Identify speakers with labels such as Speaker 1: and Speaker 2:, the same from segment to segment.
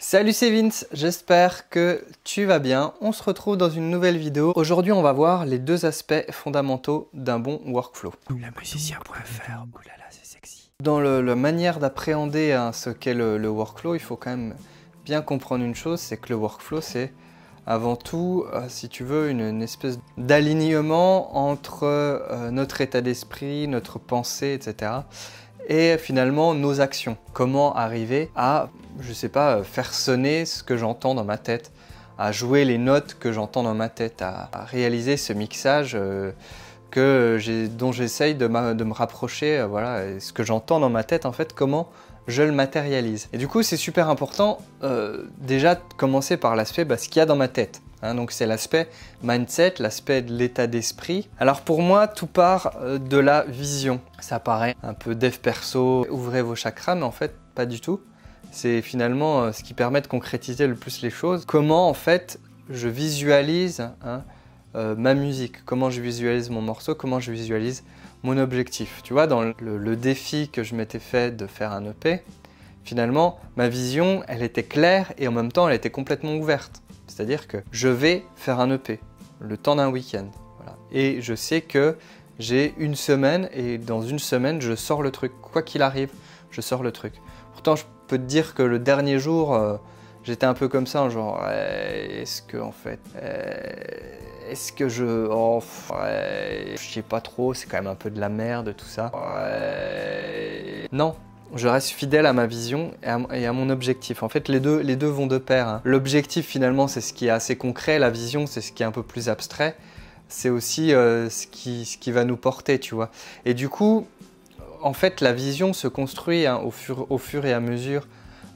Speaker 1: Salut, c'est Vince, j'espère que tu vas bien. On se retrouve dans une nouvelle vidéo. Aujourd'hui, on va voir les deux aspects fondamentaux d'un bon workflow.
Speaker 2: Lamusicien.fr, oulala, c'est sexy.
Speaker 1: Dans la manière d'appréhender ce qu'est le workflow, il faut quand même bien comprendre une chose, c'est que le workflow, c'est avant tout, si tu veux, une espèce d'alignement entre notre état d'esprit, notre pensée, etc. et finalement nos actions. Comment arriver à, je sais pas, faire sonner ce que j'entends dans ma tête, à jouer les notes que j'entends dans ma tête, à réaliser ce mixage dont j'essaye de me rapprocher, voilà, et ce que j'entends dans ma tête, en fait, comment je le matérialise. Et du coup, c'est super important déjà de commencer par l'aspect, ce qu'il y a dans ma tête. Donc c'est l'aspect mindset, l'aspect de l'état d'esprit. Alors pour moi, tout part de la vision. Ça paraît un peu dev perso, ouvrez vos chakras, mais en fait, pas du tout. C'est finalement ce qui permet de concrétiser le plus les choses. Comment en fait je visualise ma musique, comment je visualise mon morceau, comment je visualise mon objectif. Tu vois, dans le défi que je m'étais fait de faire un EP, finalement, ma vision, elle était claire et en même temps, elle était complètement ouverte. C'est-à-dire que je vais faire un EP, le temps d'un week-end. Voilà. Et je sais que j'ai une semaine et dans une semaine, je sors le truc. Quoi qu'il arrive, je sors le truc. Pourtant, je peux te dire que le dernier jour, j'étais un peu comme ça, genre, est-ce que en fait, est-ce que je... Oh, je sais pas trop, c'est quand même un peu de la merde, tout ça. Non. Je reste fidèle à ma vision et à mon objectif. En fait, les deux vont de pair. L'objectif, finalement, c'est ce qui est assez concret. La vision, c'est ce qui est un peu plus abstrait. C'est aussi ce qui va nous porter, tu vois. Et du coup, en fait, la vision se construit au fur et à mesure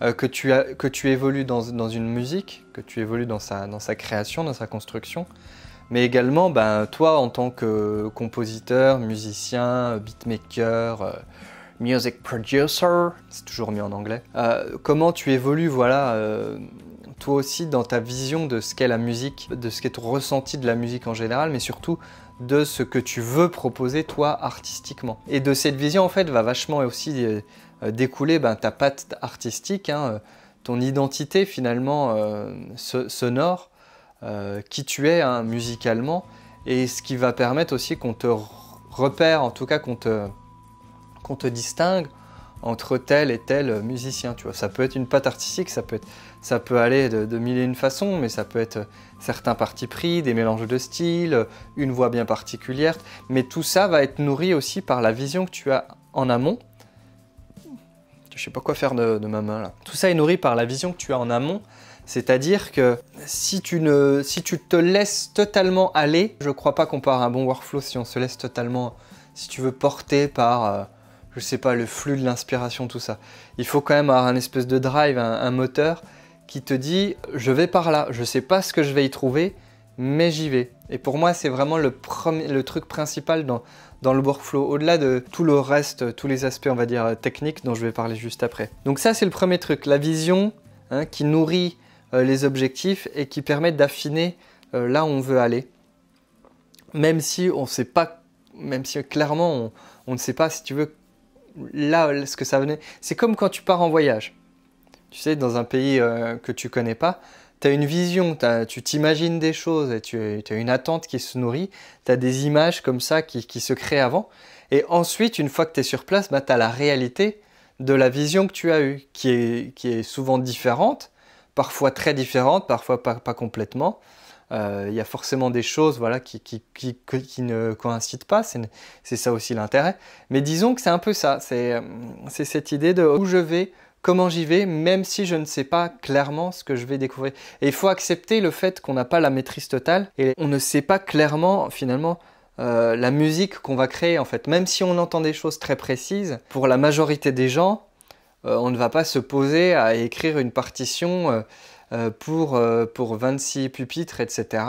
Speaker 1: que tu évolues dans une musique, que tu évolues dans sa création, dans sa construction. Mais également, toi, en tant que compositeur, musicien, beatmaker... music producer, c'est toujours mieux en anglais. Comment tu évolues, voilà, toi aussi dans ta vision de ce qu'est la musique, de ce qu'est ton ressenti de la musique en général, mais surtout de ce que tu veux proposer toi artistiquement. Et de cette vision en fait va vachement aussi découler ta patte artistique, ton identité finalement sonore, qui tu es musicalement, et ce qui va permettre aussi qu'on te repère, en tout cas qu'on te distingue entre tel et tel musicien, tu vois. Ça peut être une patte artistique, ça peut aller de mille et une façons, mais ça peut être certains partis pris, des mélanges de styles, une voix bien particulière, mais tout ça va être nourri aussi par la vision que tu as en amont. Je sais pas quoi faire de ma main là. Tout ça est nourri par la vision que tu as en amont, c'est-à-dire que si tu te laisses totalement aller, je crois pas qu'on part à un bon workflow si on se laisse totalement, si tu veux, porter par... je sais pas, le flux de l'inspiration, tout ça. Il faut quand même avoir un espèce de drive, un moteur qui te dit « je vais par là, je sais pas ce que je vais y trouver, mais j'y vais ». Et pour moi, c'est vraiment le truc principal dans le workflow, au-delà de tout le reste, tous les aspects, on va dire, techniques dont je vais parler juste après. Donc ça, c'est le premier truc, la vision qui nourrit les objectifs et qui permet d'affiner là où on veut aller. Même si on sait pas, même si clairement, on ne sait pas, si tu veux, là, ce que ça venait, c'est comme quand tu pars en voyage. Tu sais, dans un pays que tu connais pas, tu as une vision, tu t'imagines des choses et tu as une attente qui se nourrit, tu as des images comme ça qui se créent avant. Et ensuite, une fois que tu es sur place, tu as la réalité de la vision que tu as eue, qui est souvent différente, parfois très différente, parfois pas complètement. Il y a forcément des choses voilà, qui ne coïncident pas, c'est ça aussi l'intérêt. Mais disons que c'est un peu ça, c'est cette idée de où je vais, comment j'y vais, même si je ne sais pas clairement ce que je vais découvrir. Et il faut accepter le fait qu'on n'a pas la maîtrise totale et on ne sait pas clairement finalement la musique qu'on va créer en fait. Même si on entend des choses très précises, pour la majorité des gens, on ne va pas se poser à écrire une partition pour 26 pupitres, etc.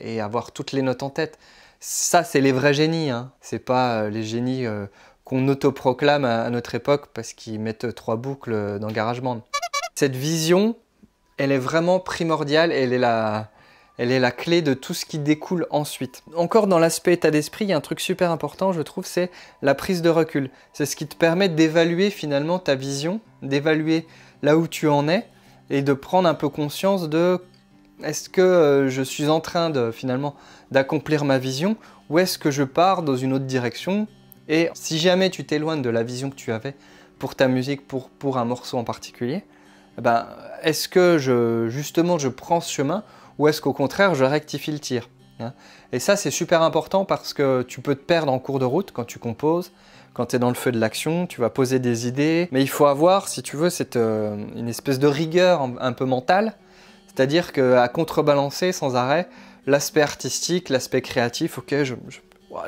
Speaker 1: et avoir toutes les notes en tête. Ça, c'est les vrais génies, c'est pas les génies qu'on autoproclame à notre époque parce qu'ils mettent 3 boucles dans GarageBand. Cette vision, elle est vraiment primordiale, elle est la clé de tout ce qui découle ensuite. Encore dans l'aspect état d'esprit, il y a un truc super important, je trouve, c'est la prise de recul. C'est ce qui te permet d'évaluer finalement ta vision, d'évaluer là où tu en es, et de prendre un peu conscience de est-ce que je suis en train de finalement d'accomplir ma vision ou est-ce que je pars dans une autre direction. Et si jamais tu t'éloignes de la vision que tu avais pour ta musique, pour un morceau en particulier, ben, est-ce que justement je prends ce chemin ou est-ce qu'au contraire je rectifie le tir, hein. Et ça c'est super important parce que tu peux te perdre en cours de route quand tu composes, quand tu es dans le feu de l'action, tu vas poser des idées, mais il faut avoir, si tu veux, une espèce de rigueur un peu mentale, c'est-à-dire qu'à contrebalancer sans arrêt l'aspect artistique, l'aspect créatif. Ok, je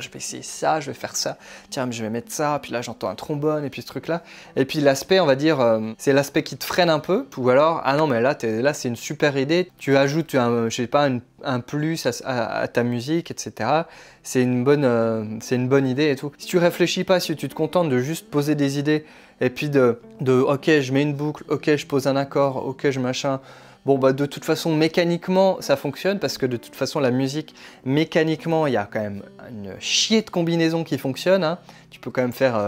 Speaker 1: vais essayer ça, je vais faire ça, tiens, mais je vais mettre ça, puis là j'entends un trombone, et puis ce truc-là. Et puis l'aspect, on va dire, c'est l'aspect qui te freine un peu, ou alors, ah non, mais là c'est une super idée, tu ajoutes, je sais pas, un plus à ta musique, etc. C'est une bonne idée et tout. Si tu réfléchis pas, si tu te contentes de juste poser des idées, et puis ok, je mets une boucle, ok, je pose un accord, ok, je machin. Bon, bah, de toute façon, mécaniquement, ça fonctionne parce que de toute façon, la musique, mécaniquement, il y a quand même une chier de combinaisons qui fonctionnent, hein. Tu peux quand même faire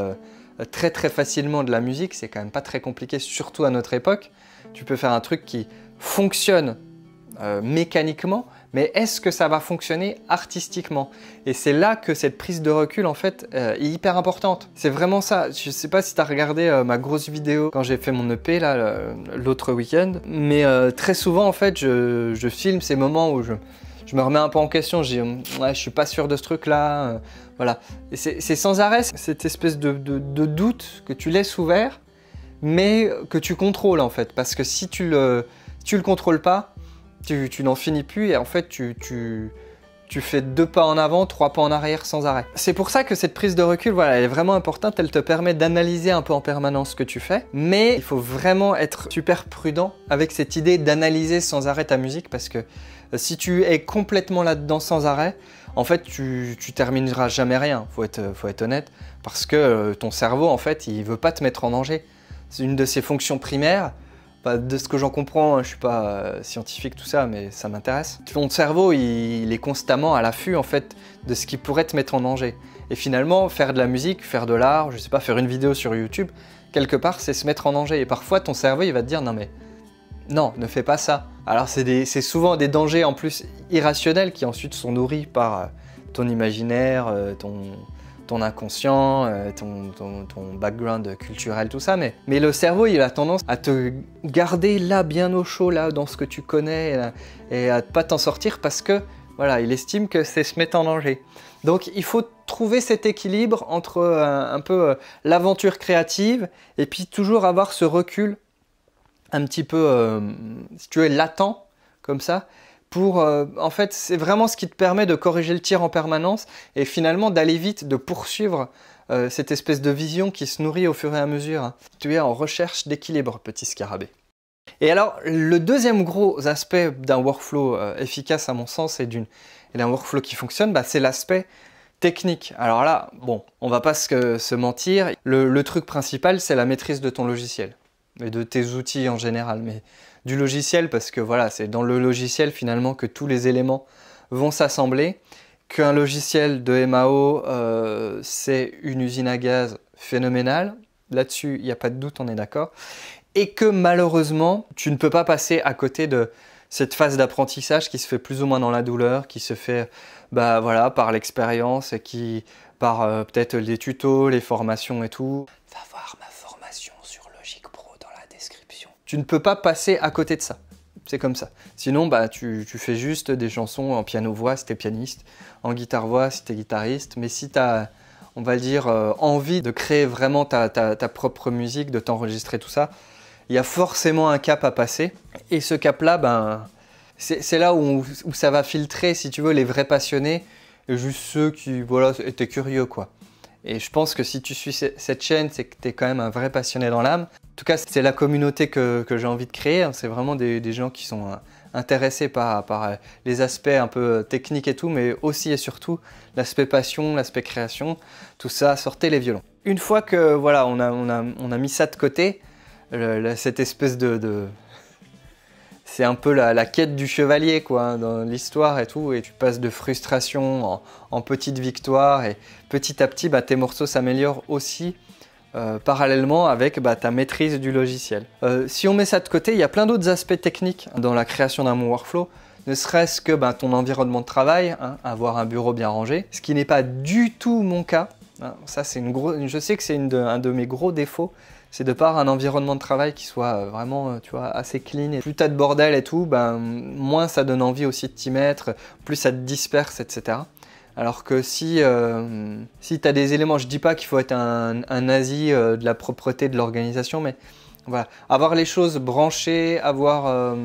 Speaker 1: très très facilement de la musique, c'est quand même pas très compliqué, surtout à notre époque. Tu peux faire un truc qui fonctionne mécaniquement, mais est-ce que ça va fonctionner artistiquement? Et c'est là que cette prise de recul en fait est hyper importante. C'est vraiment ça. Je sais pas si tu as regardé ma grosse vidéo quand j'ai fait mon EP là l'autre week-end, mais très souvent en fait je filme ces moments où je me remets un peu en question, je dis ouais, je suis pas sûr de ce truc là, voilà. Et c'est sans arrêt cette espèce de doute que tu laisses ouvert, mais que tu contrôles en fait, parce que si tu le contrôles pas, tu n'en finis plus et en fait tu fais 2 pas en avant, 3 pas en arrière sans arrêt. C'est pour ça que cette prise de recul, voilà, elle est vraiment importante, elle te permet d'analyser un peu en permanence ce que tu fais, mais il faut vraiment être super prudent avec cette idée d'analyser sans arrêt ta musique, parce que si tu es complètement là-dedans sans arrêt, en fait tu termineras jamais rien, faut être honnête, parce que ton cerveau en fait il veut pas te mettre en danger. C'est une de ses fonctions primaires. De ce que j'en comprends, je suis pas scientifique tout ça, mais ça m'intéresse. Ton cerveau, il est constamment à l'affût en fait de ce qui pourrait te mettre en danger. Et finalement, faire de la musique, faire de l'art, je sais pas, faire une vidéo sur YouTube, quelque part, c'est se mettre en danger. Et parfois, ton cerveau, il va te dire non mais non, ne fais pas ça. Alors c'est souvent des dangers en plus irrationnels qui ensuite sont nourris par ton imaginaire, ton inconscient, ton background culturel, tout ça, mais le cerveau, il a tendance à te garder là, bien au chaud, là, dans ce que tu connais, et à ne pas t'en sortir parce que, voilà, il estime que c'est se mettre en danger. Donc, il faut trouver cet équilibre entre un peu l'aventure créative et puis toujours avoir ce recul un petit peu, si tu es latent, comme ça, pour, en fait, c'est vraiment ce qui te permet de corriger le tir en permanence et finalement d'aller vite, de poursuivre cette espèce de vision qui se nourrit au fur et à mesure, hein. Tu es en recherche d'équilibre, petit scarabée. Et alors, le deuxième gros aspect d'un workflow efficace à mon sens et d'un workflow qui fonctionne, bah, c'est l'aspect technique. Alors là, bon, on va pas se mentir, le truc principal, c'est la maîtrise de ton logiciel et de tes outils en général, mais du logiciel parce que voilà, c'est dans le logiciel finalement que tous les éléments vont s'assembler, qu'un logiciel de MAO c'est une usine à gaz phénoménale, là-dessus il n'y a pas de doute, on est d'accord, et que malheureusement tu ne peux pas passer à côté de cette phase d'apprentissage qui se fait plus ou moins dans la douleur, qui se fait bah, voilà, par l'expérience et qui par peut-être les tutos, les formations et tout.
Speaker 2: Va voir ma formation sur Logic Pro dans la description.
Speaker 1: Tu ne peux pas passer à côté de ça. C'est comme ça. Sinon, bah, tu fais juste des chansons en piano-voix si t'es pianiste, en guitare-voix si t'es guitariste. Mais si t'as, on va dire, envie de créer vraiment ta propre musique, de t'enregistrer tout ça, il y a forcément un cap à passer. Et ce cap-là, ben, c'est là où ça va filtrer, si tu veux, les vrais passionnés et juste ceux qui, voilà, étaient curieux, quoi. Et je pense que si tu suis cette chaîne, c'est que tu es quand même un vrai passionné dans l'âme. En tout cas, c'est la communauté que j'ai envie de créer. C'est vraiment des gens qui sont intéressés par les aspects un peu techniques et tout, mais aussi et surtout l'aspect passion, l'aspect création. Tout ça, sortez les violons. Une fois que voilà, on a mis ça de côté, cette espèce c'est un peu la quête du chevalier quoi, hein, dans l'histoire et tout, et tu passes de frustration en petite victoire, et petit à petit bah, tes morceaux s'améliorent aussi parallèlement avec ta maîtrise du logiciel. Si on met ça de côté, il y a plein d'autres aspects techniques dans la création d'un bon workflow, ne serait-ce que ton environnement de travail, hein, avoir un bureau bien rangé, ce qui n'est pas du tout mon cas. Hein, ça, je sais que c'est un de mes gros défauts, c'est de par un environnement de travail qui soit vraiment tu vois, assez clean. Et plus tu as de bordel et tout, moins ça donne envie aussi de t'y mettre, plus ça te disperse, etc. Alors que si tu as des éléments, je dis pas qu'il faut être un nazi de la propreté de l'organisation, mais voilà, avoir les choses branchées, avoir,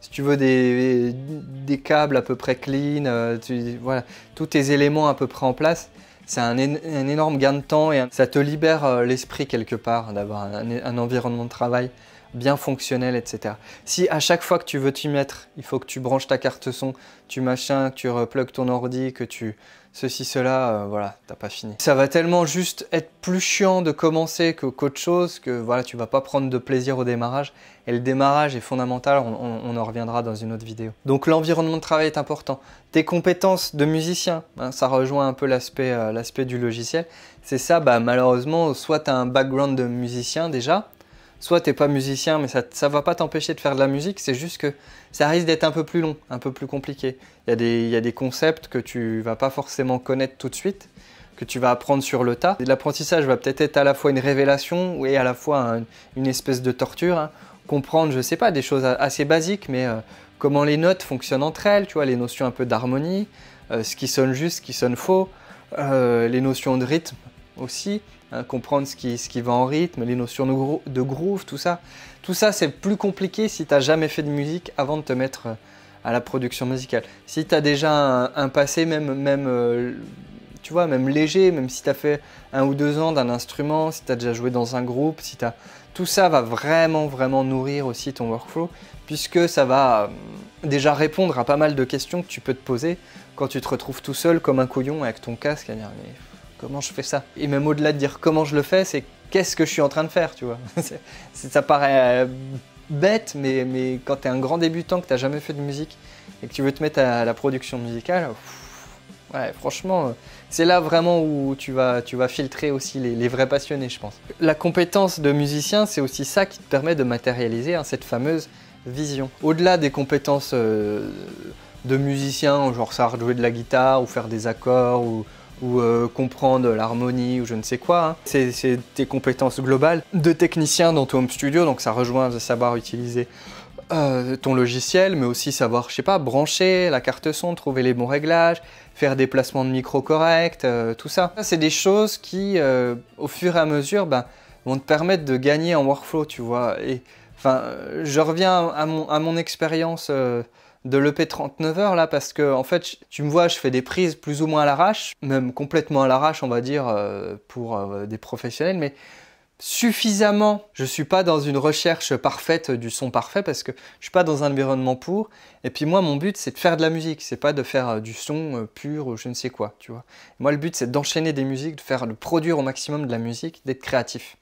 Speaker 1: si tu veux, des câbles à peu près clean, voilà, tous tes éléments à peu près en place, c'est un énorme gain de temps et ça te libère l'esprit quelque part d'avoir un environnement de travail bien fonctionnel, etc. Si à chaque fois que tu veux t'y mettre, il faut que tu branches ta carte son, que tu replugues ton ordi, que tu ceci, cela, voilà, t'as pas fini. Ça va tellement juste être plus chiant de commencer qu'autre chose, que voilà, tu vas pas prendre de plaisir au démarrage. Et le démarrage est fondamental, on en reviendra dans une autre vidéo. Donc l'environnement de travail est important. Tes compétences de musicien, hein, ça rejoint un peu l'aspect du logiciel. C'est ça, malheureusement, soit tu as un background de musicien déjà, soit tu n'es pas musicien, mais ça ne va pas t'empêcher de faire de la musique, c'est juste que ça risque d'être un peu plus long, un peu plus compliqué. Il y a des concepts que tu ne vas pas forcément connaître tout de suite, que tu vas apprendre sur le tas. L'apprentissage va peut-être être à la fois une révélation et à la fois une espèce de torture. Hein. Comprendre, je ne sais pas, des choses assez basiques, mais comment les notes fonctionnent entre elles, tu vois, les notions un peu d'harmonie, ce qui sonne juste, ce qui sonne faux, les notions de rythme aussi. Hein, comprendre ce qui va en rythme, les notions de groove, tout ça. Tout ça, c'est plus compliqué si tu n'as jamais fait de musique avant de te mettre à la production musicale. Si tu as déjà un passé, tu vois, même léger, même si tu as fait 1 ou 2 ans d'un instrument, si tu as déjà joué dans un groupe, tout ça va vraiment, vraiment nourrir aussi ton workflow, puisque ça va déjà répondre à pas mal de questions que tu peux te poser quand tu te retrouves tout seul comme un couillon avec ton casque à dire mais comment je fais ça? Et même au-delà de dire comment je le fais, c'est qu'est-ce que je suis en train de faire, tu vois. Ça paraît bête, mais quand tu es un grand débutant, que tu n'as jamais fait de musique et que tu veux te mettre à la production musicale, ouais, franchement, c'est là vraiment où tu vas filtrer aussi les vrais passionnés, je pense. La compétence de musicien, c'est aussi ça qui te permet de matérialiser hein, cette fameuse vision. Au-delà des compétences de musicien, genre savoir jouer de la guitare ou faire des accords ou comprendre l'harmonie ou je ne sais quoi. Hein. C'est tes compétences globales de technicien dans ton home studio, donc ça rejoint de savoir utiliser ton logiciel, mais aussi savoir, je sais pas, brancher la carte son, trouver les bons réglages, faire des placements de micro corrects, tout ça. Ça c'est des choses qui, au fur et à mesure, vont te permettre de gagner en workflow, tu vois. Et enfin, je reviens à mon expérience de l'EP 39 heures là, parce que en fait tu me vois, je fais des prises plus ou moins à l'arrache, même complètement à l'arrache on va dire pour des professionnels, mais suffisamment. Je suis pas dans une recherche parfaite du son parfait parce que je suis pas dans un environnement pour, et puis moi mon but c'est de faire de la musique, c'est pas de faire du son pur ou je ne sais quoi, tu vois. Moi le but c'est d'enchaîner des musiques, de produire au maximum de la musique, d'être créatif.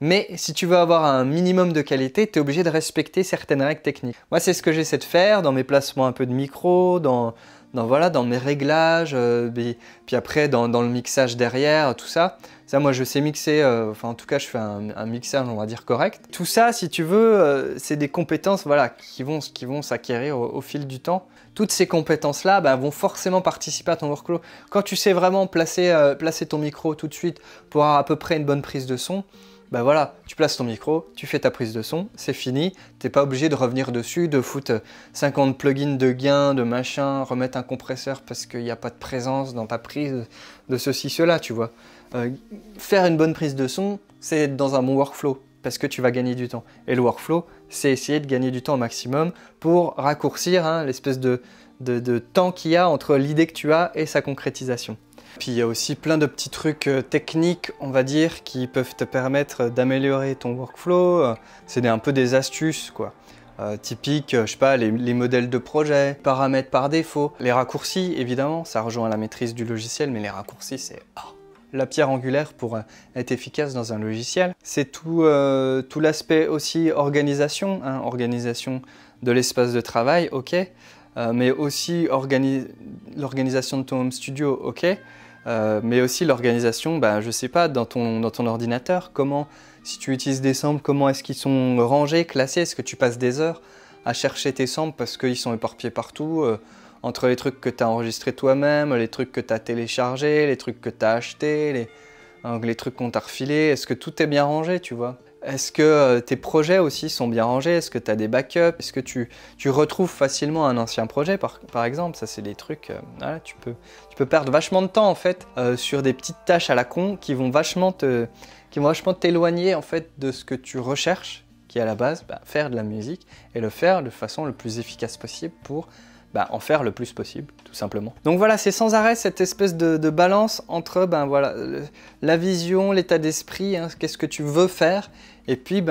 Speaker 1: Mais si tu veux avoir un minimum de qualité, tu es obligé de respecter certaines règles techniques. Moi, c'est ce que j'essaie de faire dans mes placements un peu de micro, dans mes réglages, puis après dans le mixage derrière, tout ça. Ça, moi, je sais mixer, enfin en tout cas, je fais un mixage, on va dire, correct. Tout ça, si tu veux, c'est des compétences voilà, qui vont s'acquérir au fil du temps. Toutes ces compétences-là vont forcément participer à ton workflow. Quand tu sais vraiment placer ton micro tout de suite pour avoir à peu près une bonne prise de son, voilà, tu places ton micro, tu fais ta prise de son, c'est fini. T'es pas obligé de revenir dessus, de foutre 50 plugins de gain, de machin, remettre un compresseur parce qu'il n'y a pas de présence dans ta prise de ceci, cela, tu vois. Faire une bonne prise de son, c'est être dans un bon workflow parce que tu vas gagner du temps. Et le workflow, c'est essayer de gagner du temps au maximum pour raccourcir hein, l'espèce de temps qu'il y a entre l'idée que tu as et sa concrétisation. Puis il y a aussi plein de petits trucs techniques, on va dire, qui peuvent te permettre d'améliorer ton workflow. C'est un peu des astuces, quoi. Typique, je sais pas, les modèles de projet, paramètres par défaut, les raccourcis, évidemment, ça rejoint la maîtrise du logiciel, mais les raccourcis, c'est la pierre angulaire pour être efficace dans un logiciel. C'est tout l'aspect aussi organisation, hein, organisation de l'espace de travail, ok, mais aussi l'organisation de ton home studio, ok. mais aussi l'organisation, bah, je sais pas, dans ton ordinateur, comment, si tu utilises des samples, comment est-ce qu'ils sont rangés, classés, est-ce que tu passes des heures à chercher tes samples parce qu'ils sont éparpillés partout, entre les trucs que tu as enregistrés toi-même, les trucs que tu as téléchargés, les trucs que tu as achetés, les trucs qu'on t'a refilés, est-ce que tout est bien rangé, tu vois? Est-ce que tes projets aussi sont bien rangés? Est-ce que tu as des backups? Est-ce que tu retrouves facilement un ancien projet par exemple? Ça, c'est des trucs, voilà, tu peux perdre vachement de temps en fait sur des petites tâches à la con qui vont vachement t'éloigner en fait de ce que tu recherches, qui est à la base faire de la musique et le faire de façon le plus efficace possible pour en faire le plus possible, tout simplement. Donc voilà, c'est sans arrêt cette espèce de balance entre voilà, la vision, l'état d'esprit, hein, qu'est-ce que tu veux faire, et puis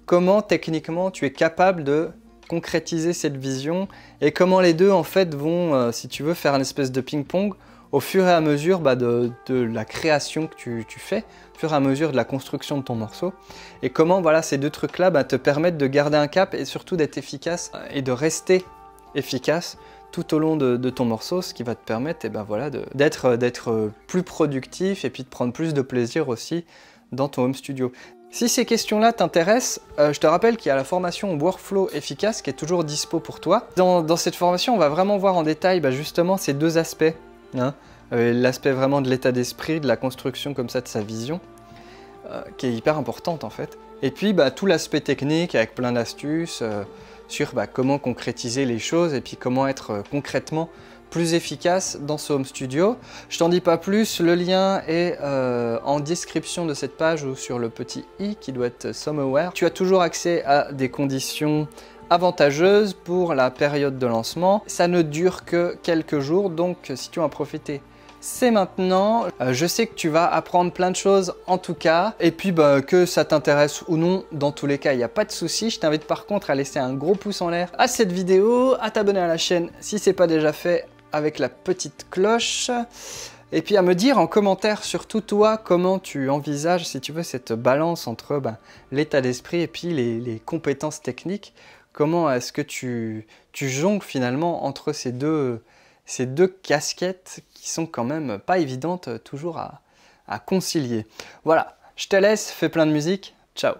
Speaker 1: comment techniquement tu es capable de concrétiser cette vision, et comment les deux en fait vont, si tu veux, faire une espèce de ping-pong au fur et à mesure de la création que tu fais, au fur et à mesure de la construction de ton morceau, et comment voilà, ces deux trucs-là te permettent de garder un cap et surtout d'être efficace et de rester efficace tout au long de ton morceau, ce qui va te permettre voilà, d'être plus productif et puis de prendre plus de plaisir aussi dans ton home studio. Si ces questions-là t'intéressent, je te rappelle qu'il y a la formation Workflow efficace qui est toujours dispo pour toi. Dans cette formation, on va vraiment voir en détail justement ces deux aspects, hein, l'aspect vraiment de l'état d'esprit, de la construction comme ça de sa vision, qui est hyper importante en fait. Et puis tout l'aspect technique avec plein d'astuces, sur comment concrétiser les choses et puis comment être concrètement plus efficace dans ce home studio. Je t'en dis pas plus, le lien est en description de cette page ou sur le petit i qui doit être somewhere. Tu as toujours accès à des conditions avantageuses pour la période de lancement. Ça ne dure que quelques jours, donc si tu veux en profiter, c'est maintenant. Je sais que tu vas apprendre plein de choses en tout cas, et puis que ça t'intéresse ou non, dans tous les cas il n'y a pas de souci. Je t'invite par contre à laisser un gros pouce en l'air à cette vidéo, à t'abonner à la chaîne si ce n'est pas déjà fait avec la petite cloche, et puis à me dire en commentaire surtout toi comment tu envisages, si tu veux, cette balance entre l'état d'esprit et puis les compétences techniques. Comment est-ce que tu jongles finalement entre ces deux casquettes qui sont quand même pas évidentes toujours à concilier. Voilà, je te laisse, fais plein de musique, ciao.